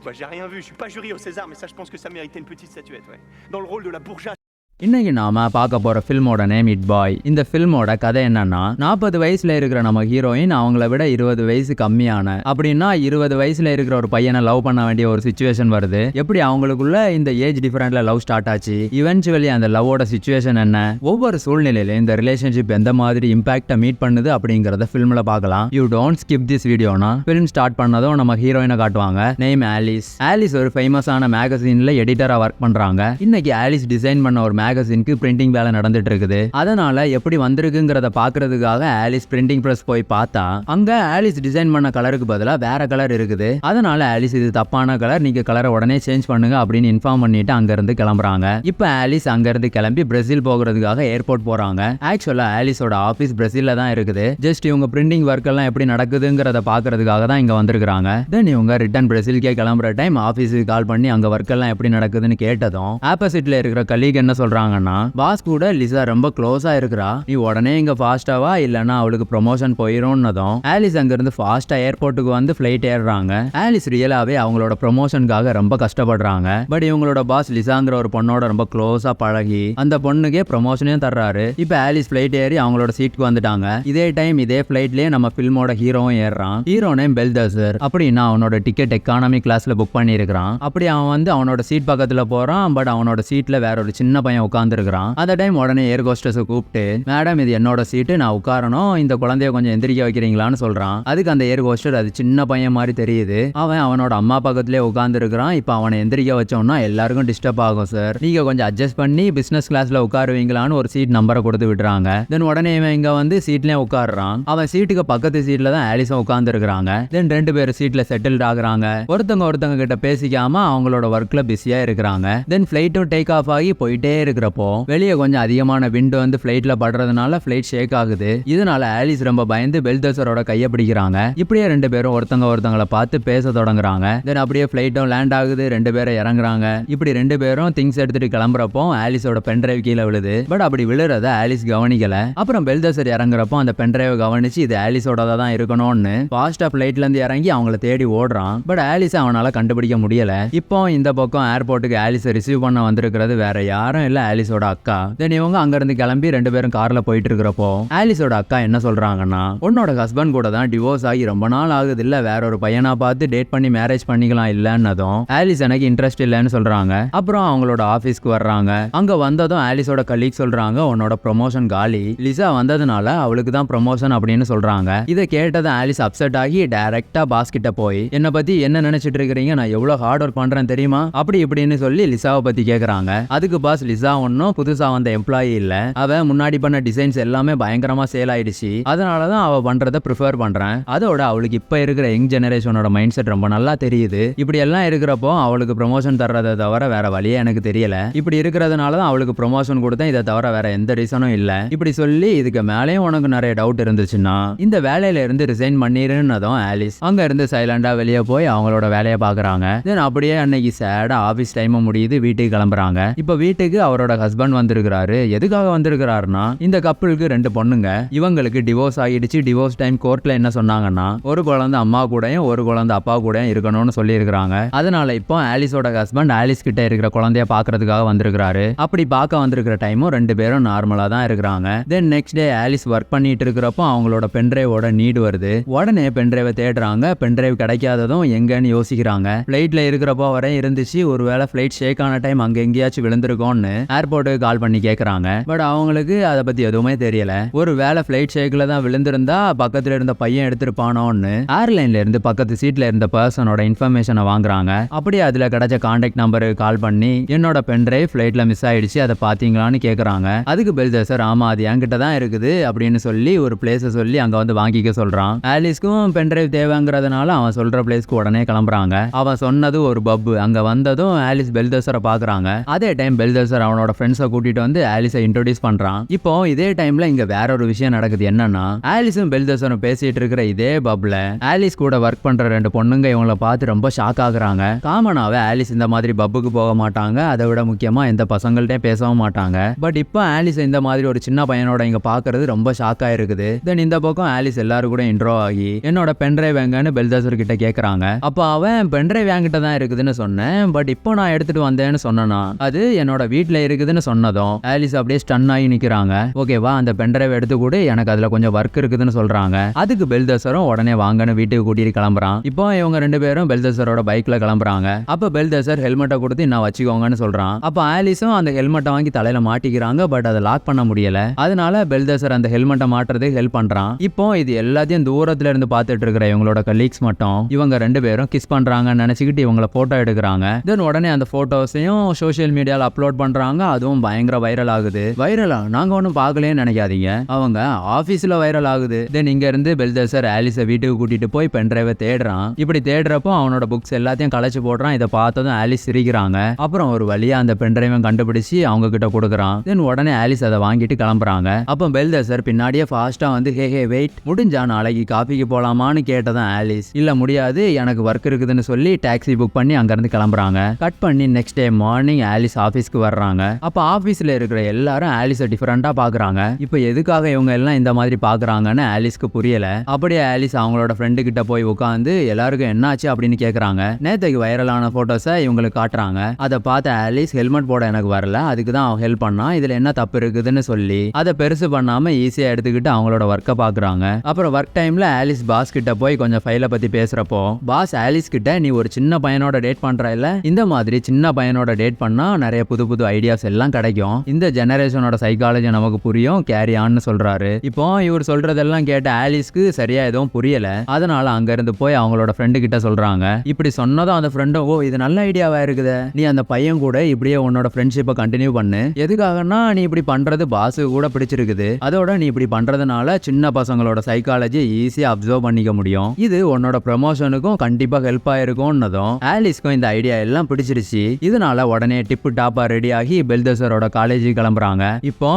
quoi. J'ai rien vu, je suis pas jury au César, mais ça je pense que ça méritait une petite statuette, ouais. Dans le rôle de la bourgeoise. இன்னைக்கு நாம பார்க்க போற ஃபில்மோட name it பாய். இந்த ஃபில்மோட கதை என்னன்னா 40 வயசுல இருக்கிற நம்ம ஹீரோயின் அவங்கள விட 20 வயசு கம்மியான அப்படின்னா 20 வயசுல இருக்கிற ஒரு பையனை லவ் பண்ண வேண்டிய ஒரு சிச்சுவேஷன் வருது. எப்படி அவங்களுக்குள்ள இந்த ஏஜ் டிஃபரன்ட்ல லவ் ஸ்டார்ட் ஆச்சு, இவென்ச்சுவலி அந்த லவ்வோட சிச்சுவேஷன் என்ன, ஒவ்வொரு சூழ்நிலையில இந்த ரிலேஷன்ஷிப் எந்த மாதிரி இம்பாக்ட மீட் பண்ணுது அப்படிங்கறத ஃபில்ம்ல பார்க்கலாம். யூ டோன்ட் ஸ்கிப் திஸ் வீடியோனா ஃபில்ம் ஸ்டார்ட் பண்ணதும் நம்ம ஹீரோயினை காட்டுவாங்க. Name Alice. ஆலிஸ் ஒரு ஃபேமஸான மேகசின்ல எடிட்டரா ஒர்க் பண்றாங்க. இன்னைக்கு ஆலிஸ் டிசைன் பண்ண ஒரு மேகசினுக்கு பிரிண்டிங் வேலை நடந்துட்டு இருக்குது. அதனால எப்படி வந்திருக்குங்கிறத பாக்குறதுக்காக ஆலிஸ் பிரிண்டிங் பிரஸ் போய் பார்த்தா அங்க ஆலிஸ் டிசைன் பண்ண கலருக்கு பதிலா வேற கலர் இருக்குது. அதனால ஆலிஸ் இது தப்பான கலர், நீங்க கலரை உடனே சேஞ்ச் பண்ணுங்க அப்படின்னு இன்ஃபார்ம் பண்ணிட்டு அங்க இருந்து கிளம்புறாங்க. இப்ப ஆலிஸ் அங்க இருந்து கிளம்பி பிரேசில் போகிறதுக்காக ஏர்போர்ட் போறாங்க. ஆக்சுவலா ஆலிஸோட ஆபீஸ் பிரேசில்ல தான் இருக்குது. ஜஸ்ட் இவங்க பிரிண்டிங் ஒர்க் எல்லாம் எப்படி நடக்குதுங்கிறத பாக்குறதுக்காக தான் இங்க வந்திருக்காங்க. தென் இவங்க ரிட்டர்ன் பிரேசிலுக்கே கிளம்புற டைம் ஆபீஸுக்கு கால் பண்ணி அங்க ஒர்க் எல்லாம் எப்படி நடக்குதுன்னு கேட்டதும் ஆப்போசிட்ல இருக்கிற கலீக் என்ன சொல்றாங்கன்னா, பாஸ் கூட லிசா ரொம்ப க்ளோஸா இருக்கிறா, நீ உடனே இங்க ஃபாஸ்டாவா இல்லனா அவளுக்கு ப்ரமோஷன் போயிரும்னதும் ஆலிஸ் அங்க இருந்து ஃபாஸ்டா ஏர்போர்ட்டுக்கு வந்து ஃபிளைட் ஏறுறாங்க. ஆலிஸ் ரியலாவே அவங்களோட ப்ரமோஷனுக்காக ரொம்ப கஷ்டப்படுறாங்க. பட் இவங்களோட பாஸ் லிசாங்கிற ஒரு பொண்ணோட ரொம்ப க்ளோஸா பழகி அந்த பொண்ணுக்கே ப்ரமோஷனையும் தர்றாரு. இப்ப ஆலிஸ் ஃபிளைட் ஏறி அவங்களோட சீட்டுக்கு வந்துட்டாங்க. இதே டைம் இதே ஃபிளைட்லயே நம்ம ஃபில்மோட ஹீரோவும் ஏறான். Hero name பெல்தசர். அப்படின்னா அவனோட டிக்கெட் எக்கானமி கிளாஸ்ல புக் பண்ணி இருக்கிறான். அப்படி அவன் வந்து அவனோட சீட் பக்கத்துல போறான். பட் அவனோட சீட்ல வேற ஒரு சின்ன பையன் உட்கார்ந்து இருக்கிறான். அந்த டைம் உடனே ஏர் ஹோஸ்டஸ் கூப்பிட்டு, மேடம் இது என்னோட சீட்டு, நான் உட்காரணும், இந்த குழந்தைய கொஞ்சம் எந்திரிக்க வைக்கிறீங்களான்னு சொல்றான். அதுக்கு அந்த ஏர் ஹோஸ்டர் அது சின்ன பையன் மாதிரி தெரியுது, அவன் அவனோட அம்மா பக்கத்திலே உட்கார்ந்து இருக்கிறான். இப்ப அவனை எந்திரிக்க வச்சோம்னா எல்லாருக்கும் டிஸ்டர்ப் ஆகும் சார், நீங்க கொஞ்சம் அட்ஜஸ்ட் பண்ணி பிசினஸ் கிளாஸ்ல உட்காருவீங்களான்னு ஒரு சீட் நம்பரை கொடுத்து விடுறாங்க. தென் உடனே இவன் இங்க வந்து சீட்லயே உட்காடுறான். அவன் சீட்டுக்கு பக்கத்து சீட்ல தான் ஆலிஸும் உட்கார்ந்து இருக்கிறாங்க. தென் ரெண்டு பேரும் சீட்ல செட்டில்ட் ஆகுறாங்க. ஒருத்தங்க கிட்ட பேசிக்காம அவங்களோட ஒர்க்ல பிஸியா இருக்கிறாங்க. தென் பிளைட்டும் டேக் ஆஃப் ஆகி போயிட்டே இருக்கிறப்போ வெளியே கொஞ்சம் அதிகமான விண்ட் வந்து பிளைட்ல படுறதுனால பிளைட் ஷேக் ஆகுது. இதனால ஆலிஸ் ரொம்ப பயந்து பெல்தசரோட கையை பிடிக்கிறாங்க. இப்படியே ரெண்டு பேரும் ஒருத்தங்கள பார்த்து பேச தொடங்குறாங்க. தென் அப்படியே பிளைட்டும் லேண்ட் ஆகுது, ரெண்டு பேரும் இறங்குறாங்க. இப்படி ரெண்டு பேரும் திங்ஸ் எடுத்துட்டு கிளம்புறப்போ ஆலிஸோட பென்டிரைவ் கீழே விழுது. பட் அப்படி விழுறத ஆலிஸ் கவனிக்கல. அப்புறம் பெல்தசர் இறங்குறப்போ அந்த பென்டிரைவ் கவனிச்சு இது ஆலிஸோட தான் இருக்கணும்னு ஃபாஸ்டா பிளைட்ல இருந்து இறங்கி அவங்கள தேடி ஓடுறான். பட் ஆலிஸ் அவனால கண்டுபிடிக்க முடியல. இப்போ இந்த பக்கம் ஏர்போர்ட்டுக்கு ஆலிஸ் ரிசீவ் பண்ண வந்திருக்கிறது வேற யாரும் இல்ல, ஆலிஸோட அக்கா. தென் இவங்க அங்க இருந்து கிளம்பி ரெண்டு பேரும் கார்ல போயிட்டு இருக்கிறப்போ ஆலிஸோட அக்கா என்ன சொல்றாங்கன்னா, உன்னோட ஹஸ்பண்ட் கூட தான் டிவோர்ஸ் ஆகி ரொம்ப நாள் ஆகுது இல்ல, வேற ஒரு பையனா பார்த்து டேட் பண்ணி மேரேஜ் பண்ணிக்கலாம் இல்லன்னதும் ஆலிஸ் எனக்கு இன்ட்ரெஸ்ட் இல்லன்னு சொல்றாங்க. அப்புறம் அவங்களோட ஆபீஸ்க்கு வர்றாங்க. அங்க வந்ததும் ஆலிஸோட கலீக் சொல்றாங்க, உன்னோட ப்ரமோஷன் காலி, லிசா வந்ததுனால அவளுக்கு தான் ப்ரமோஷன் அப்படின்னு சொல்றாங்க. இதை கேட்டதும் ஆலிஸ் அப்செட் ஆகி டைரக்டா பாஸ் கிட்ட போய் என்ன பத்தி என்ன நினைச்சிட்டு இருக்கிறீங்க, நான் எவ்வளவு ஹார்ட் ஒர்க் பண்றேன் தெரியுமா அப்படி இப்படின்னு சொல்லி லிசாவை பத்தி கேக்குறாங்க. அதுக்கு பாஸ் லிசா ஒன்னும் புதுசா வந்த எம்ப்ளாயி இல்ல, அவ முன்னாடி பண்ண டிசைன்ஸ் எல்லாமே பயங்கரமா சேல் ஆயிடுச்சு, அதனாலதான் அவ பண்றத ப்ரிஃபர் பண்றேன். அதோட அவளுக்கு இப்ப இருக்கிற யங் ஜெனரேஷனோட மைண்ட் செட் ரொம்ப நல்லா தெரியுது. இப்படி எல்லாம் இருக்கிறப்போ அவளுக்கு ப்ரமோஷன் தர்றதை தவிர வேற வழியே எனக்கு தெரியல. இப்படி இருக்கிறதுனாலதான் அவளுக்கு ப்ரமோஷன் கொடுத்தேன், இதை தவிர வேற எந்த ரீசனும் இல்ல. இப்படி சொல்லி இதுக்கு மேலேயும் உனக்கு நிறைய டவுட் இருந்துச்சுன்னா இந்த வேலையில இருந்து ரிசைன் பண்ணிருன்னதும் ஆலிஸ் அங்க இருந்து சைலண்டா வெளியே போய் அவங்களோட வேலையை பாக்குறாங்க. தென் அப்படியே அன்னைக்கு சேடா ஆபீஸ் டைம் முடியுது, வீட்டுக்கு கிளம்புறாங்க. இப்ப வீட்டுக்கு அவரோட ஹஸ்பண்ட் வந்திருக்கிறாரு. எதுக்காக வந்திருக்கிறாருன்னா, இந்த கப்பலுக்கு ரெண்டு பொண்ணுங்க, இவங்களுக்கு டிவோர்ஸ் ஆகிடுச்சு. டிவோர்ஸ் டைம் கோர்ட்ல என்ன சொன்னாங்கன்னா, ஒரு குழந்தை அம்மா கூடயும் ஒரு குழந்தை அப்பா கூடயும் இருக்கணும்னு சொல்லி இருக்கிறாங்க. அதனால இப்போ ஆலிஸோட ஹஸ்பண்ட் ஆலிஸ் கிட்ட இருக்கிற குழந்தைய பாக்குறதுக்காக வந்திருக்கிறாரு. அப்படி பார்க்க வந்திருக்கிற டைமும் ரெண்டு பேரும் நார்மலா தான் இருக்கிறாங்க. Then next day Alice work பண்ணிட்டு இருக்கிறப்போ அவங்களோட பென்டிரைவோட நீடு வருது. உடனே பென்டிரைவை தேடுறாங்க. பென்டிரைவ் கிடைக்காததும் எங்கன்னு யோசிக்கிறாங்க. பிளைட்ல இருக்கிறப்போ வரை இருந்துச்சு, ஒருவேளை பிளைட் ஷேக் ஆன டைம் அங்க எங்கேயாச்சும் விழுந்திருக்கோம்னு ஏர்போர்ட்டுக்கு கால் பண்ணி கேக்குறாங்க. பட் அவங்களுக்கு அதை பத்தி எதுவுமே தெரியல. ஒரு வேளை பிளைட் ஷேக்ல தான் விழுந்திருந்தா பக்கத்துல இருந்த பையன் எடுத்திருப்பானோன்னு ஏர்லைன்ல இருந்து பக்கத்து சீட்ல இருந்த பர்சனோட இன்ஃபர்மேஷனை வாங்குறாங்க. அப்படியே அதுல கிடைச்ச கான்டாக்ட் நம்பருக்கு கால் பண்ணி என்னோட பென்டிரைவ் பிளைட்ல மிஸ் ஆயிடுச்சு, அதை பாத்தீங்களான்னு கேக்குறாங்க. அதுக்கு பெல்தசர் ஆமா அது என்கிட்ட தான் இருக்குது அப்படின்னு சொல்லி ஒரு பிளேஸ சொல்லி அங்க வந்து வாங்கிக்க சொல்றான். ஆலிஸ்க்கும் பென்டிரைவ் தேவைங்கிறதுனால அவன் சொல்ற பிளேஸ்க்கு உடனே கிளம்புறாங்க. அவன் சொன்னது ஒரு பப். அங்க வந்ததும் ஆலிஸ் பெல்தசரை பாக்குறாங்க. அதே டைம் பெல்தசர் அவனோட அவனோட ஃப்ரெண்ட்ஸை கூட்டிட்டு வந்து ஆலிஸை இன்ட்ரோடியூஸ் பண்றான். இப்போ இதே டைம்ல இங்க வேற ஒரு விஷயம் நடக்குது. என்னன்னா ஆலிஸும் பெல்தசரும் பேசிட்டு இருக்கிற இதே பப்ல ஆலிஸ் கூட ஒர்க் பண்ற 2 பொண்ணுங்க இவங்கள பார்த்து ரொம்ப ஷாக் ஆகுறாங்க. காமனாவே ஆலிஸ் இந்த மாதிரி பப்புக்கு போக மாட்டாங்க, அதை விட முக்கியமா எந்த பசங்கள்ட்ட பேசவும் மாட்டாங்க. பட் இப்போ ஆலிஸ் இந்த மாதிரி ஒரு சின்ன பையனோட இங்க பாக்குறது ரொம்ப ஷாக்கா இருக்குது. தென் இந்த பக்கம் ஆலிஸ் எல்லாரும் கூட இன்ட்ரோ ஆகி என்னோட பென்ட்ரைவ் எங்கன்னு பெல்தசர் கிட்ட கேக்குறாங்க. அப்ப அவன் பென்ட்ரைவ் என்கிட்ட தான் இருக்குதுன்னு சொன்னேன், பட் இப்போ நான் எடுத்துட்டு வந்தேன்னு சொன்னா அது என்னோட வீட்டுல இருக்குதுன்னு சொன்னதும் ஆலிஸ் அப்படியே ஸ்டன் ஆகி நிக்கிறாங்க. ஓகேவா, அந்த பென்ட்ரைவ் எடுத்து கூட எனக்கு அதுல கொஞ்சம் ஒர்க் இருக்குதுன்னு சொல்றாங்க. அதுக்கு பெல்தசரும் உடனே வாங்கன்னு வீட்டுக்கு கூட்டிட்டு கிளம்புறான். இப்போ இவங்க 2 பேரும் பெல்தசரோட பைக்ல கிளம்புறாங்க. அப்ப பெல்தசர் ஹெல்மெட்டை கொடுத்து நான் வச்சுக்கோங்கன்னு சொல்றான். அப்ப ஆலிஸும் அந்த ஹெல்மெட்டை வாங்கி தலையில மாட்டிக்கிறாங்க. பட் அதை லாக் பண்ண முடியல. அதனால பெல்தசர் அந்த ஹெல்மெட்டை மாட்டுறதுக்கு ஹெல்ப் பண்றான். இப்போ இது எல்லாத்தையும் தூரத்துல இருந்து பார்த்துட்டு இருக்கிற இவங்களோட கலீக்ஸ் மட்டும் இவங்க 2 பேரும் கிஸ் பண்றாங்கன்னு நினைச்சுக்கிட்டு இவங்கள போட்டோ எடுக்கிறாங்க. தென் உடனே அந்த போட்டோஸையும் சோஷியல் மீடியால அப்லோட் பண்றாங்க. அதுவும் பயங்கர வைரல் ஆகுது. வைரலா நாங்க ஒன்னும் பார்க்கலன்னு நினைக்காதீங்க, அவங்க ஆபீஸ்ல வைரல் ஆகுது. தென் இங்க இருந்து பெல்தசர் ஆலிஸை வீட்டுக்கு கூட்டிட்டு போய் பென்ட்ரைவை தேடுறான். இப்படி தேடுறப்போ அவனோட புக்ஸ் எல்லாத்தையும் கலைச்சு போடுறான். இதை பார்த்ததும் ஆலிஸ் சிரிக்கிறாங்க. அப்புறம் ஒரு வழியா அந்த பென்ட்ரைவை கண்டுபிடிச்சு அவங்க கிட்ட கொடுக்குறான். தென் உடனே ஆலிஸ் அதை வாங்கிட்டு கிளம்புறாங்க. அப்போ பெல்தசர் பின்னாடியே ஃபாஸ்டா வந்து ஹே ஹே வெயிட், முடிஞ்சா நாளைக்கு காஃபிக்கு போலாமான்னு கேட்டதான் ஆலிஸ் இல்ல முடியாது எனக்கு ஒர்க் இருக்குதுன்னு சொல்லி டாக்ஸி புக் பண்ணி அங்கிருந்து கிளம்புறாங்க. கட் பண்ணி நெக்ஸ்ட் டே மார்னிங் ஆலிஸ் ஆபீஸ்க்கு வர்றாங்க. அப்ப ஆபீஸ்ல இருக்கிற எல்லாரும் ஆலிஸை டிஃபரெண்டா பாக்குறாங்க. இப்போ எதுக்காக இவங்க எல்லாம் இந்த மாதிரி பாக்குறாங்கன்னு ஆலிஸ்க்கு புரியல. அப்படியே ஆலிஸ் அவங்களோட ஃப்ரெண்டு கிட்ட போய் உட்காந்து எல்லாருக்கும் என்னாச்சு அப்படின்னு கேக்குறாங்க. நேத்துக்கு வைரலான போட்டோஸை இவங்களுக்கு காட்டுறாங்க. அதை பார்த்த ஆலிஸ் ஹெல்மெட் போட எனக்கு வரல, அதுக்கு தான் அவன் ஹெல்ப் பண்ணா, இதுல என்ன தப்பு இருக்குதுன்னு சொல்லி அதை பெருசு பண்ணாம ஈஸியா எடுத்துக்கிட்டு அவங்களோட ஒர்க்கை பாக்குறாங்க. அப்புறம் ஒர்க் டைம்ல ஆலிஸ் பாஸ் கிட்ட போய் கொஞ்சம் ஃபைலை பத்தி பேசுறப்போ பாஸ் ஆலிஸ் கிட்ட நீ ஒரு சின்ன பையனோட டேட் பண்ற இல்ல, இந்த மாதிரி சின்ன பையனோட டேட் பண்ணா நிறைய புது புது ஐடியாஸ் எல்லாம் கிடைக்கும், இந்த ஜெனரேஷனோட சைக்காலஜி நமக்கு புரியும், கேரி ஆன்னு சொல்றாரு. இப்போ இவர் சொல்றதெல்லாம் கேட்ட ஆலிஸ்க்கு சரியா எதுவும் புரியல. அதனால அங்க இருந்து போய் அவங்களோட ஃப்ரெண்டு கிட்ட சொல்றாங்க. இப்படி சொன்னதும் அந்த ஃப்ரெண்டும் ஓ இது நல்ல ஐடியாவா இருக்குது, நீ அந்த பையன் கூட இப்படியே உன்னோட ஃப்ரெண்ட்ஷிப்பை கண்டினியூ பண்ணு, எதுக்காகனா நீ இப்படி பண்றது பாஸு கூட பிடிச்சிருக்குது, அதோட நீ இப்படி பண்றதுனால சின்ன பசங்களோட சைக்காலஜி ஈஸியா அப்சர்வ் பண்ணிக்க முடியும், இது உன்னோட ப்ரமோஷனுக்கும் கண்டிப்பா ஹெல்ப் ஆயிருக்கும்னதும் ஆலிஸ்க்கும் இந்த ஐடியா எல்லாம் பிடிச்சிருச்சு. இதனால உடனே டிப்பு டாப்பா ரெடி ஆகி பெல்தசரோட காலேஜுக்கு கிளம்புறாங்க. இப்போ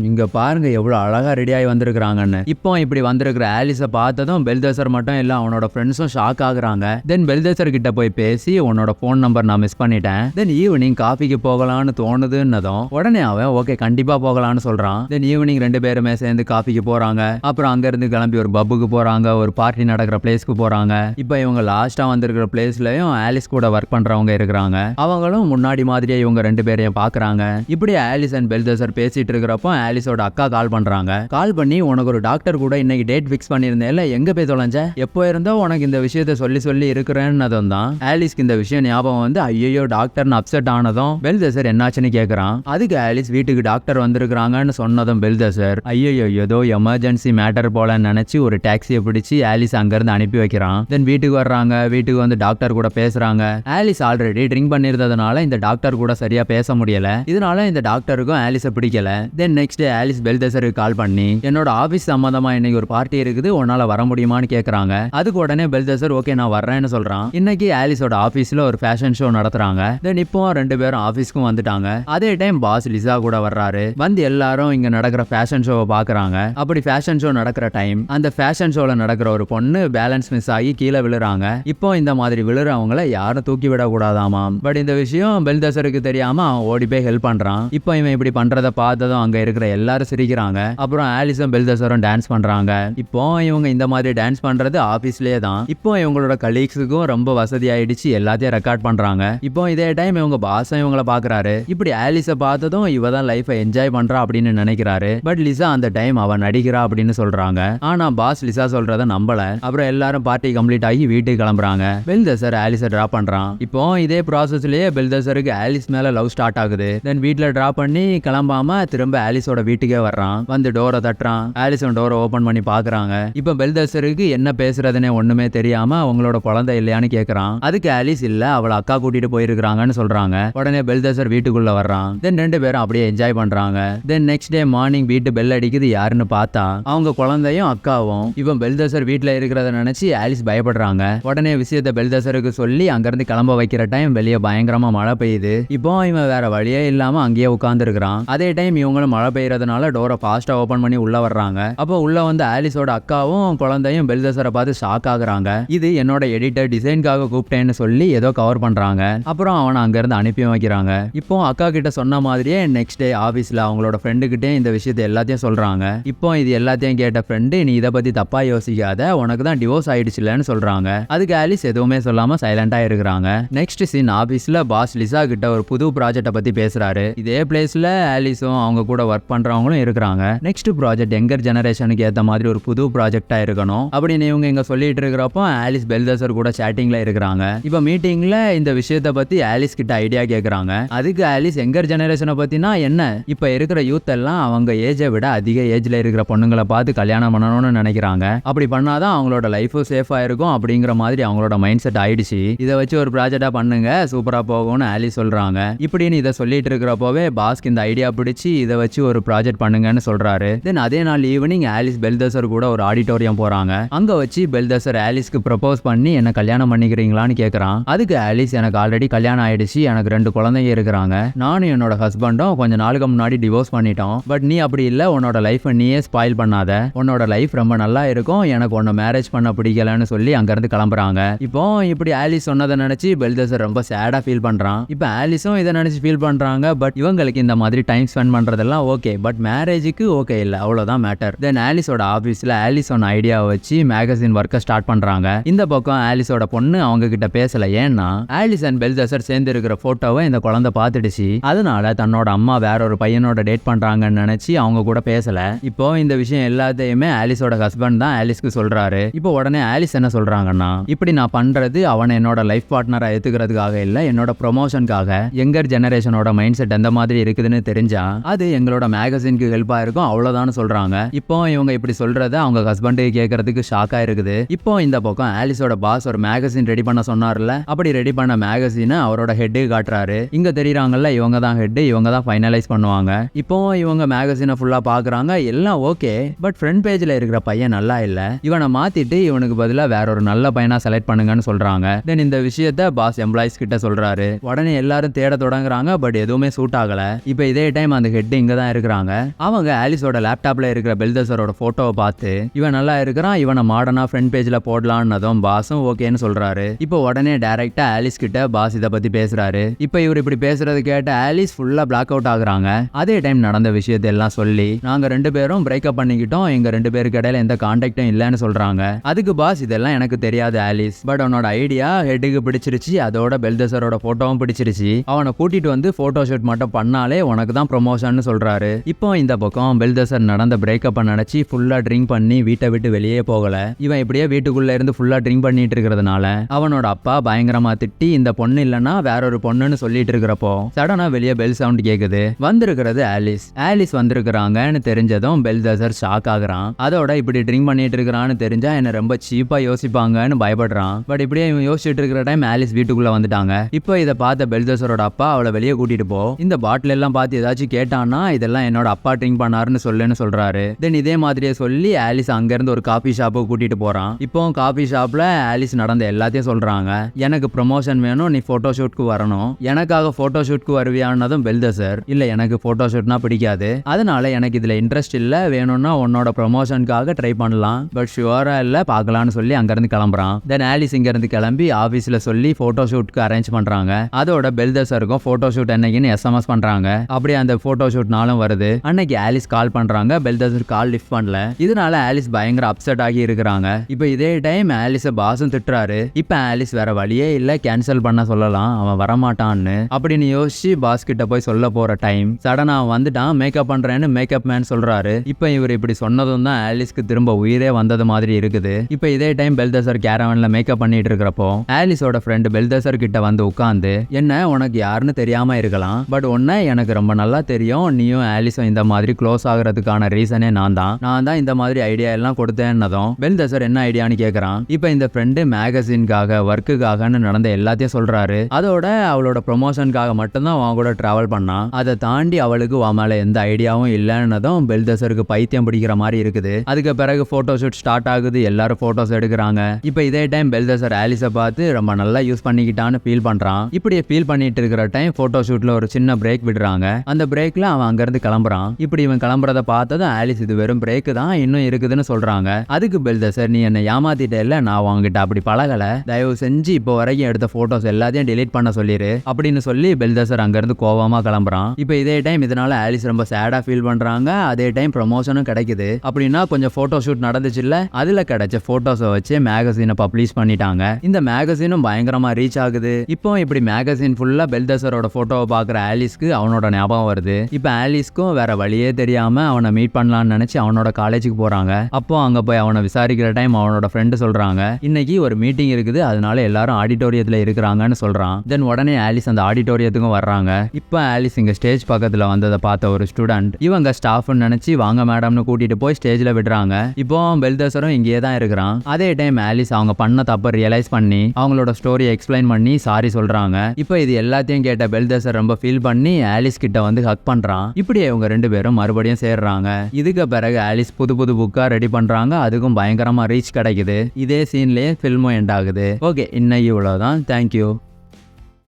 இங்க பாருங்க எவ்வளவு அழகா ரெடி ஆகி வந்திருக்காங்கன்னு. இப்போ இப்படி வந்திருக்கிற ஆலிஸை பார்த்ததும் பெல்தசர் மட்டும் இல்ல அவனோட ஃப்ரெண்ட்ஸும் ஷாக் ஆகுறாங்க. தென் பெல்தசர் கிட்ட போய் பேசி உன்னோட போன் நம்பர் நான் மிஸ் பண்ணிட்டேன், தென் ஈவினிங் காஃபிக்கு போகலான்னு தோணுதுன்னதும் உடனே அவன் ஓகே கண்டிப்பா போகலான்னு சொல்றான். தென் ஈவினிங் 2 பேருமே சேர்ந்து காஃபிக்கு போறாங்க. அப்புறம் அங்க இருந்து கிளம்பி ஒரு பப்புக்கு போறாங்க, ஒரு பார்ட்டி நடக்கிற பிளேஸ்க்கு போறாங்க. இப்போ இவங்க லாஸ்டா வந்திருக்கிற பிளேஸ்லயும் ஆலிஸ் கூட ஒர்க் பண்றவங்க இருக்கிறாங்க. அவங்களும் முன்னாடி மாதிரியே இவங்க 2 பேரையும் பாக்குறாங்க. இப்படி ஆலிஸ் அண்ட் பெல்தசர் பேசிட்டு இருக்கிறப்போ ஆலிஸோட அக்கா கால் பண்றாங்க. கால் பண்ணி உனக்கு ஒரு டாக்டர் கூட இன்னைக்கு டேட் ஃபிக்ஸ் பண்ணிருந்தேன்ல, எங்க போய் தொலைஞ்ச, எப்போ இருந்தோ உனக்கு இந்த விஷயத்த சொல்லி சொல்லி இருக்கிறேன்னதும் தான் ஆலிஸ்க்கு இந்த விஷயம் ஞாபகம் வந்து ஐயோ டாக்டர்னு அப்செட் ஆனதும் பெல்தசர் என்னாச்சுன்னு கேக்குறான். அதுக்கு ஆலிஸ் வீட்டுக்கு டாக்டர் வந்திருக்காங்கன்னு சொன்னதும் பெல்தசர் ஐயோ ஏதோ எமர்ஜென்சி மேட்டர் போல நினைச்சு ஒரு டாக்ஸியை பிடிச்சி ஆலிஸ் அங்க இருந்து அனுப்பி வைக்கிறான். தென் வீட்டுக்கு வர்றாங்க. வீட்டுக்கு வந்து டாக்டர் கூட பேசுறாங்க. ஆலிஸ் ஆல்ரெடி ட்ரிங்க் பண்ணிருந்ததுனால இந்த டாக்டர் கூட சரியா பேச முடியல. இதனால இந்த டாக்டருக்கும் ஆலிஸை பிடிக்கல. தென் நெக்ஸ்ட் டே ஆலிஸ் பெல்தசருக்கு கால் பண்ணி என்னோட ஆபீஸ் சம்பந்தமா இன்னைக்கு ஒரு பார்ட்டி இருக்குது, உன்னால வர முடியுமான்னு கேக்குறாங்க. அதுக்கு உடனே பெல்தசர் ஓகே நான் வர்றேன்னு சொல்றான். இன்னைக்கு ஆலிஸோட ஆபீஸ்ல ஒரு ஃபேஷன் ஷோ நடத்துறாங்க. தென் இப்போ 2 பேரும் ஆபீஸ்க்கும் வந்துட்டாங்க. அதே டைம் பாஸ் லிசா கூட வர்றாரு. வந்து எல்லாரும் இங்க நடக்கிற ஃபேஷன் ஷோவை பாக்குறாங்க. அப்படி ஃபேஷன் ஷோ நடக்கிற டைம் அந்த ஃபேஷன் ஷோல நடக்கிற ஒரு பொண்ணு பேலன்ஸ் மிஸ் ஆகி கீழே விழுறாங்க. இப்போ இந்த மாதிரி விழுறவங்கள யாரும் தூக்கி விட கூடாதாமாம். பட் இந்த விஷயம் பெல்தசருக்கு தெரியாம அவன் ஓடி போய் ஹெல்ப் பண்றான். இப்போ இவன் இப்படி பண்றத பார்த்ததும் அங்க இருக்கிற எல்லாரும் சிரிக்கிறாங்க. அப்புறம் ஆலிஸும் பெல்தசரும் டான்ஸ் பண்றாங்க. இப்போ இவங்க இந்த மாதிரி டான்ஸ் பண்றது ஆபீஸ்லயே தான். இப்போ இவங்களோட கலீக்ஸுக்கும் ரொம்ப வசதி ஆயிடுச்சு, எல்லாத்தையும் ரெக்கார்ட் பண்றாங்க. இப்போ இதே டைம் இவங்க பாஸும் இவங்கள பாக்குறாரு. இப்படி ஆலிஸை பார்த்ததும் இவ தான் லைஃபை என்ஜாய் பண்றா அப்படின்னு நினைக்கிறாரு. பட் லிசா அந்த டைம் அவன் நடிக்கிறா அப்படின்னு சொல்றாங்க. ஆனா பாஸ் லிசா சொல்றத நம்பல. அப்புறம் எல்லாரும் பார்ட்டி கம்ப்ளீட் ஆகி வீட்டுக்கு கிளம்புறாங்க. பெல்தசர் ஆலிஸை டிராப் பண்றான். இப்போ இதே ப்ராசஸ்லயே பெல்தசருக்கு ஆலிஸ் மேல லவ் ஸ்டார்ட் ஆகுது. தென் வீட்டுல டிராப் பண்ணி கிளம்பாம திரும்ப ஆலிஸோட வீட்டுக்கே வர்றான். வந்து டோரை தட்டுறான். ஆலிஸும் டோரை ஓபன் பண்ணி பாக்குறாங்க. இப்போ பெல்தசருக்கு என்ன பேசுறதுனே ஒண்ணுமே தெரியாம அவங்களோட குழந்தை இல்லையான்னு கேக்குறான். அதுக்கு ஆலிஸ் இல்ல அவளை அக்கா கூட்டிட்டு போயிருக்காங்கன்னு சொல்றாங்க. உடனே பெல்தசர் வீட்டுக்குள்ள வர்றான். தென் 2 பேரும் அப்படியே என்ஜாய் பண்றாங்க. தென் நெக்ஸ்ட் டே மார்னிங் வீட்டு பெல் அடிக்குது. யாருன்னு பார்த்தா அவங்க குழந்தையும் அக்காவும். இவன் பெல்தசர் வீட்டுல இருக்கிறத நினைச்சு ஆலிஸ் பயப்படுறாங்க. உடனே விஷயத்தை பெல்தசருக்கு சொல்லி அங்கிருந்து கிளம்ப வைக்கிற டைம் வெளியே பயங்கரமா மழை பெய்யுது. இப்போ இவன் வேற வழியே இல்லாம அங்கேயே உட்கார்ந்துருக்கான். அதே டைம் இவங்களும் மழை பெய்யறதுனால டோரை ஃபாஸ்டா ஓபன் பண்ணி உள்ள வர்றாங்க. அப்போ உள்ள வந்து ஆலிஸோட அக்காவும் குழந்தையும் பெல்தசரை பார்த்து ஷாக் ஆகுறாங்க. இது என்னோட எடிட்டர் டிசைனுக்காக கூப்பிட்டேன்னு சொல்லி ஏதோ கவர் பண்றாங்க. அப்புறம் அவனை அங்க இருந்து அனுப்பி வைக்கிறாங்க. இப்போ அக்கா கிட்ட சொன்ன மாதிரியே நெக்ஸ்ட் டே ஆபீஸ்ல அவங்களோட ஃப்ரெண்டு கிட்டே இந்த விஷயத்தை எல்லாத்தையும் சொல்றாங்க. இப்போ இது எல்லாத்தையும் கேட்ட ஃப்ரெண்டு, நீ இதை பத்தி தப்பா யோசிக்காத, உனக்கு தான் டிவோர்ஸ் ஆயிடுச்சுலன்னு சொல்றாங்க. அதுக்கு ஆலிஸ் எதுவுமே சொல்லாம சைலண்டா இருக்கிறாங்க. நெக்ஸ்ட் சீன் ஆபீஸ்ல பாஸ் லிசா கிட்ட ஒரு புது ப்ராஜெக்ட பத்தி பேசுறாரு. இதே பிளேஸ்ல ஆலிஸும் அவங்க கூட ஒர்க் பண்றவங்களும் இருக்கிறாங்க. நெக்ஸ்ட் ப்ராஜெக்ட் யங்கர் ஜெனரேஷனுக்கு ஏத்த மாதிரி ஒரு புது ப்ராஜெக்டா இருக்கணும் அப்படின்னு இவங்க இங்க சொல்லிட்டு இருக்கிறப்போ ஆலிஸ் பெல்தசர் கூட சேட்டிங்ல இருக்கிறாங்க. இப்ப மீட்டிங்ல இந்த விஷயத்தை பத்தி ஆலிஸ் கிட்ட ஐடியா கேக்குறாங்க. அதுக்கு ஆலிஸ் யங்கர் ஜெனரேஷனை பத்தினா என்ன, இப்ப இருக்கிற யூத் எல்லாம் அவங்க ஏஜை விட அதிக ஏஜ்ல இருக்கிற பொண்ணுங்களை பார்த்து கல்யாணம் பண்ணணும்னு நினைக்கிறாங்க. அப்படி பண்ணாதான் அவங்களோட லைஃபும் சேஃபா இருக்கும் அப்படிங்கிற மாதிரி அவங்களோட மைண்ட் செட் ஆயிடுச்சு. இதை வச்சு ஒரு ப்ராஜெக்டா பண்ணுங்க, சூப்பரா போகும்னு ஆலிஸ் சொல்றாங்க. இப்படின்னு இதை சொல்லிட்டு இருக்கிறப்போவே பாஸ்க்கு இந்த ஐடியா பிடிச்சி இதை வச்சு ஒரு ப்ராஜெக்ட் பண்ணுங்கன்னு சொல்றாரு. தென் அதே நாள் ஈவினிங் ஆலிஸ் பெல்தசர் கூட ஒரு ஆடிட்டோரியம் போறாங்க. அங்க வச்சு பெல்தசர் ஆலிஸ்க்கு ப்ரப்போஸ் பண்ணி என்ன கல்யாணம் பண்ணிக்கிறீங்களான்னு கேக்குறான். அதுக்கு ஆலிஸ், எனக்கு ஆல்ரெடி கல்யாணம் ஆயிடுச்சு, எனக்கு 2 குழந்தைங்க இருக்கிறாங்க, நானும் என்னோட ஹஸ்பண்டும் கொஞ்ச நாளுக்கு முன்னாடி டிவோர்ஸ் பண்ணிட்டோம். பட் நீ அப்படி இல்ல, உன்னோட லைஃப் நீயே ஸ்பாயில் பண்ணாத, உன்னோட லைஃப் ரொம்ப நல்லா இருக்கும், எனக்கு உன்னை மேரேஜ் பண்ண பிடிக்கலன்னு சொல்லி அங்க இருந்து கிளம்புறாங்க. இப்போ இப்படி ஆலிஸ் சொன்னதை நினைச்சு பெல்தசர் ரொம்ப சேடா ஃபீல் பண்றான். இப்போ ஆலிஸும் இதை நினைச்சு ஃபீல் பண்றாங்க. பட் இவங்களுக்கு இந்த மாதிரி டைம் ஸ்பெண்ட் பண்றதெல்லாம் ஓகே, பட் மேரேஜுக்கு ஓகே இல்ல, அவ்வளவுதான் மேட்டர். தென் ஆலிஸோட ஆபீஸ்ல ஆலிஸ் ஒன் ஐடியா வச்சு மேகசின் ஒர்க்கை ஸ்டார்ட் பண்றாங்க. இந்த பக்கம் ஆலிஸோட பொண்ணு அவங்க கிட்ட பேசல. ஏன்னா ஆலிஸ் அண்ட் பெல்தசர் சேர்ந்து இருக்கிற போட்டோவை இந்த குழந்தை பார்த்துடுச்சு. அதனால தன்னோட அம்மா வேற ஒரு பையனோட டேட் பண்றாங்கன்னு நினைச்சு அவங்க கூட பேசல. இப்போ இந்த விஷயம் எல்லாத்தையுமே ஆலிஸோட ஹஸ்பண்ட் தான் ஆலிஸ்க்கு சொல்றாரு. இப்போ உடனே ஆலிஸ் என்ன சொல்றாங்கன்னா, இப்படி நான் பண்றது அவனை என்னோட லைஃப் பார்ட்னரா ஏத்துக்கிறதுக்காக இல்ல, என்னோட ப்ரொமோஷனுக்காக. யங்கர் ஜெனரேஷனோட மைண்ட் செட் எந்த மாதிரி இருக்குதுன்னு தெரிஞ்சா அது எங்களோட மேகசினுக்கு ஹெல்ப்பா இருக்கும், அவ்வளவுதான் சொல்றாங்க. இப்போ இவங்க இப்படி சொல்றத அவங்க ஹஸ்பண்டுக்கு கேட்கறதுக்கு ஷாக்கா இருக்குது. இப்போ இந்த பக்கம் ஆலிஸோட பாஸ் ஒரு மேகசின் ரெடி பண்ண சொன்னார்ல, அப்படி ரெடி பண்ண மேகசினை அவரோட ஹெட்டுக்கு காட்டுறாரு. இங்க தெரியுறாங்கல்ல, இவங்க தான் ஹெட், இவங்க தான் ஃபைனலைஸ் பண்ணுவாங்க. இப்போ இவங்க மேகசினை ஃபுல்லா பாக்குறாங்க, எல்லாம் ஓகே, பட் ஃப்ரண்ட் பேஜ்ல இருக்கிற பையன் நல்லா இல்ல, இவனை மாத்திட்டு இவனுக்கு பதிலா வேற ஒரு நல்ல பையனா செலக்ட் பண்ணுங்கன்னு சொல்றாங்க. தென் இந்த விஷயத்த பாஸ் எம்ப்ளாயிஸ் கிட்ட சொல்றாரு. உடனே எல்லாரும் தேட தொடங்குறாங்க, பட் எதுவுமே சூட் ஆகல. இப்போ இதே டைம் அந்த ஹெட் இங்க தான் இருக்கிறாங்க. அவங்க ஆலிஸோட லேப்டாப்ல இருக்கிற பெல்தசரோட போட்டோவை பார்த்து இவன் நல்லா இருக்கிறான், இவனை மாடர்னா ஃப்ரண்ட் பேஜ்ல போடலான்னதும் பாஸும் ஓகேன்னு சொல்றாரு. இப்போ உடனே டைரக்டா ஆலிஸ் கிட்ட பாஸ் இதை பத்தி பேசுறாரு. இப்போ இவர் இப்படி பேசுறது கேட்ட ஆலிஸ் ஃபுல்லா பிளாக் அவுட் ஆகுறாங்க. அதே டைம் நடந்த விஷயத்தை எல்லாம் சொல்லி நாங்க 2 பேரும் பிரேக்கப் பண்ணிக்கிட்டோம், எங்க 2 பேருக்கு இடையில எந்த கான்டாக்டும் இல்லைன்னு சொல்றாங்க. அதுக்கு பாஸ், இதெல்லாம் எனக்கு தெரியாது ஆலிஸ், பட் அவனோட ஐடியா ஹெட்டுக்கு பிடிச்சிருச்சு, அதோட பெல்தசரோட போட்டோவும் பிடிச்சிருச்சு, அவனை கூட்டிட்டு வந்து போட்டோ ஷூட் மட்டும் பண்ணாலே உனக்கு தான் ப்ரொமோஷன் சொல்றாரு. இப்போ இந்த பக்கம் பெல்தசர் நடந்த பிரேக்கப்பை நினைச்சு ஃபுல்லா ட்ரிங்க் பண்ணி வீட்டை விட்டு வெளியே போகல. இவன் இப்படியே வீட்டுக்குள்ள இருந்து ஃபுல்லா ட்ரிங்க் பண்ணிட்டு இருக்கிறதுனால அவனோட அப்பா பயங்கரமா திட்டி இந்த பொண்ணு இல்லனா வேற ஒரு பொண்ணுன்னு சொல்லிட்டு இருக்கிறப்போ சடனா வெளியே பெல் சவுண்ட் கேக்குது. வந்திருக்கிறது ஆலிஸ். ஆலிஸ் வந்திருக்கிறாங்கன்னு தெரிஞ்சதும் பெல்தசர் ஷாக் ஆகுறான். அதோட இப்படி ட்ரிங்க் பண்ணிட்டு இருக்கிறான்னு தெரிஞ்சா என்ன ரொம்ப சீப்பா யோசிப்பாங்கன்னு பயப்படுறான். பட் இப்படியே இவன் யோசிச்சுட்டு இருக்கிற டைம் ஆலிஸ் வீட்டுக்குள்ள வந்துட்டாங்க. இப்போ இதை பார்த்த பெல்தசரோட அப்பா அவளை வெளியே கூட்டிட்டு போ, இந்த பாட்டில் எல்லாம் பார்த்து ஏதாச்சும் கேட்டான்னா இதெல்லாம் என்னோட அப்பா ட்ரிங்க் பண்ணாருன்னு சொல்லுன்னு சொல்றாரு. தென் இதே மாதிரியே சொல்லி ஆலிஸ் அங்க இருந்து ஒரு காபி ஷாப்புக்கு கூட்டிட்டு போறான். இப்போ காபி ஷாப்ல ஆலிஸ் நடந்த எல்லாத்தையும் சொல்றாங்க. எனக்கு ப்ரொமோஷன் வேணும், நீ போட்டோ ஷூட்க்கு வரணும், எனக்காக போட்டோ ஷூட்க்கு வருவியானதும் பெல்தசர், இல்ல எனக்கு போட்டோ ஷூட்னா பிடிக்காது, அதனால எனக்கு இதுல இன்ட்ரெஸ்ட் இல்ல, வேணும்னா உன்னோட ப்ரொமோஷனுக்காக ட்ரை பண்ணலாம், பட் ஷுவரா இல்ல, பார்க்கலாம்னு சொல்லி அங்க இருந்து கிளம்புறான். தென் ஆலிஸ் இங்க இருந்து கிளம்பி ஆபீஸ்ல சொல்லி போட்டோ ஷூட்க்கு அரேஞ்ச் பண்றாங்க. அதோட பெல்தசருக்கும் போட்டோ ஷூட் என்னைக்குன்னு எஸ்எம்எஸ் பண்றாங்க. அப்படியே அந்த போட்டோ ஷூட் நாளும் வருது. அன்னைக்கு ஆலிஸ் கால் பண்றாங்க, பெல்தசர் கால் லிஃப்ட் பண்ணல. இதனால ஆலிஸ் பயங்கர அப்செட் ஆகி இருக்கிறாங்க. இப்போ இதே டைம் ஆலிஸ பாஸும் திட்டுறாரு. இப்போ ஆலிஸ் வேற வழியே இல்ல, கேன்சல் பண்ண சொல்லலாம், அவன் வரமாட்டான்னு அப்படின்னு யோசிச்சு பாஸ் கிட்ட போய் சொல்ல போற டைம் சடனா அவன் வந்துட்டான். மேக்கப் பண்றேன்னு மேக்கப் மேன் சொல்றாரு. இப்போ இவர் இப்படி சொன்னதும் தான் ஆலிஸ்க்கு திரும்ப உயிரே வந்தது மாதிரி இருக்குது. இப்போ இதே டைம் பெல்தசர் கேரவன்ல மேக்கப் பண்ணிட்டு இருக்கிறப்போ ஆலிஸோட ஃப்ரெண்ட் பெல்தசர் கிட்ட வந்து உட்கார்ந்து, என்ன உனக்கு யாருன்னு தெரியாம இருக்கலாம், பட் உன்னை எனக்கு ரொம்ப நல்லா தெரியும், நீயும் ஆலிஸும் இந்த மாதிரி க்ளோஸ் ஆகுறதுக்கான ரீசனே நான் தான் இந்த மாதிரி ஐடியா எல்லாம் கொடுத்தேன்னதும் பெல்தசர் என்ன ஐடியான்னு கேக்குறான். இப்போ இந்த ஃப்ரெண்டு மேகசின்காக ஒர்க்குக்காகன்னு நடந்த எல்லாத்தையும் சொல்றாரு. அதோட அவளோட ப்ரொமோஷனுக்காக மட்டும்தான் அவன் கூட டிராவல் பண்ணான், அதை தாண்டி அவளுக்கு அவன் மேல எந்த ஐடியாவும் இல்லைன்னதும் பெல்தசருக்கு பைத்தியம் பிடிக்கிற மாதிரி இருக்குது. அதுக்கு பிறகு போட்டோ ஷூட் ஸ்டார்ட் ஆகுது, எல்லாரும் போட்டோஸ் எடுக்கிறாங்க. இப்போ இதே டைம் பெல்தசர் ஆலிஸை பார்த்து ரொம்ப நல்லா யூஸ் பண்ணிக்கிட்டான்னு ஃபீல் பண்றான். இப்படியே ஃபீல் பண்ணிட்டு இருக்கிற டைம் போட்டோ ஷூட்ல ஒரு சின்ன பிரேக் விடுறாங்க. அந்த பிரேக்ல அவன் அங்கிருந்து கிளம்புறான். இப்படி இவன் கிளம்புறத பார்த்ததும் ஆலிஸ் இது வெறும் பிரேக் தான், இன்னும் இருக்குதுன்னு சொல்றாங்க. அதுக்கு பெல்தசர், நீ என்ன ஏமாத்திட்டேல்ல, நான் உங்ககிட்ட அப்படி பழகல, தயவு செஞ்சு இப்போ வரைக்கும் எடுத்த போட்டோஸ் எல்லாத்தையும் டெலீட் பண்ண சொல்லிரு அப்படின்னு சொல்லி பெல்தசர் அங்கிருந்து கோவமா கிளம்புறான். இப்போ இதே டைம் இதனால ஆலிஸ் ரொம்ப சேடா ஃபீல் பண்றாங்க. அதே டைம் ப்ரமோஷனும் கிடைக்குது. அப்படின்னா கொஞ்சம் போட்டோ ஷூட் நடந்துச்சு இல்ல, அதுல கிடைச்ச போட்டோஸை வச்சு மேகசினை பப்ளிஷ் பண்ணிட்டாங்க. இந்த மேகசினும் பயங்கரமா ரீச் ஆகுது. இப்போ இப்படி மேகசின் ஃபுல்லா பெல்தசரோட போட்டோவை பாக்குற ஆலிஸ்க்கு அவனோட ஞாபகம் வருது. இப்போ ஆலிஸ்க்கும் வேற வழியே தெரியாம அவனை மீட் பண்ணலாம்னு நினைச்சு அவனோட காலேஜுக்கு போறாங்க. அப்போ அங்க போய் அவனை விசாரிக்கிற டைம் அவனோட ஃப்ரெண்டு சொல்றாங்க, இன்னைக்கு ஒரு மீட்டிங் இருக்குது, அதனால எல்லாரும் ஆடிட்டோரியத்துல இருக்கிறாங்கன்னு சொல்றான். தென் உடனே ஆலிஸ் அந்த ஆடிட்டோரியத்துக்கும் வர்றாங்க. இப்போ ஆலிஸ் இங்க ஸ்டேஜ் பக்கத்துல வந்ததை பார்த்த ஒரு ஸ்டூடெண்ட் இவங்க ஸ்டாஃப்னு நினைச்சு வாங்க மேடம்னு கூட்டிட்டு போய் ஸ்டேஜ்ல விடுறாங்க. இப்போ பெல்தசரும் இங்கேயே தான் இருக்கிறான். அதே டைம் ஆலிஸ் அவங்க பண்ண தப்ப ரியலைஸ் பண்ணி அவங்களோட ஸ்டோரியை எக்ஸ்பிளைன் பண்ணி சாரி சொல்றாங்க. இப்போ இது எல்லாத்தையும் கேட்ட பெல்தசர் ரொம்ப ஃபீல் பண்ணி ஆலிஸ் கிட்ட வந்து ஹக் பண்றான். இப்படி இவங்க ரெண்டு பேரும் மறுபடியும் சேர்றாங்க. இதுக்கு பிறகு ஆலிஸ் புது புது புக்கா ரெடி பண்றாங்க. அதுக்கும் பயங்கரமா ரீச் கிடைக்குது. இதே சீன்லயே ஃபில்மும் எண்ட் ஆகுது. ஓகே, இன்னைக்கு இவ்வளவுதான். தேங்க்யூ.